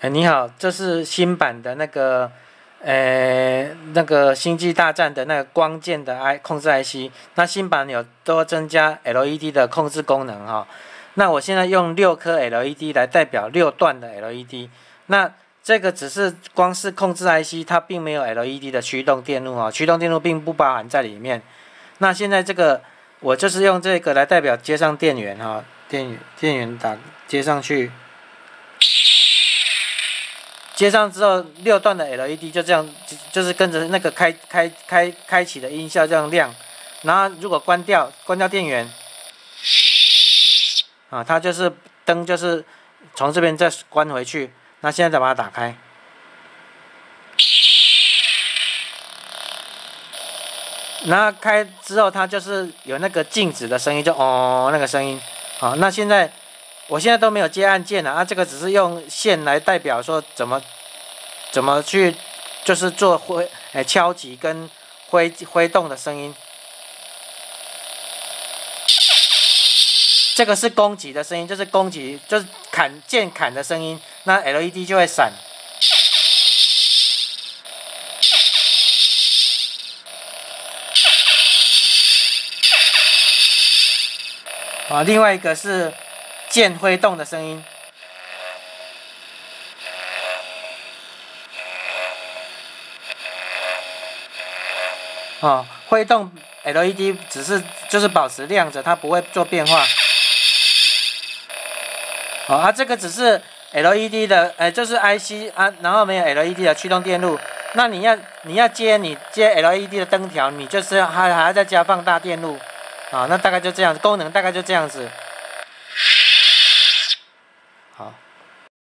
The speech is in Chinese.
你好，这是新版的那个星际大战的那个光剑的控制 IC， 那新版有多增加 LED 的控制功能哈。那我现在用6颗 LED 来代表6段的 LED， 那这个只是光是控制 IC， 它并没有 LED 的驱动电路哈，驱动电路并不包含在里面。那现在这个我就是用这个来代表接上电源哈，电源接上去。接上之后，6段的 LED 就这样，就是跟着那个开启的音效这样亮。然后如果关掉电源，啊，它就是灯就是从这边再关回去。那现在再把它打开，然后开之后它就是有那个静止的声音，就哦那个声音。好，那我现在都没有接按键了啊，这个只是用线来代表说怎么去，就是做敲击跟挥动的声音。这个是攻击的声音，就是攻击，就是键砍的声音，那 LED 就会闪。啊，另外一个是键挥动的声音。哦，挥动 LED 就是保持亮着，它不会做变化。哦，这个只是 LED 的，就是 IC 啊，然后没有 LED 的驱动电路。那你要接 LED 的灯条，你就是还要再加放大电路。啊，那大概就这样，功能大概就这样子。好。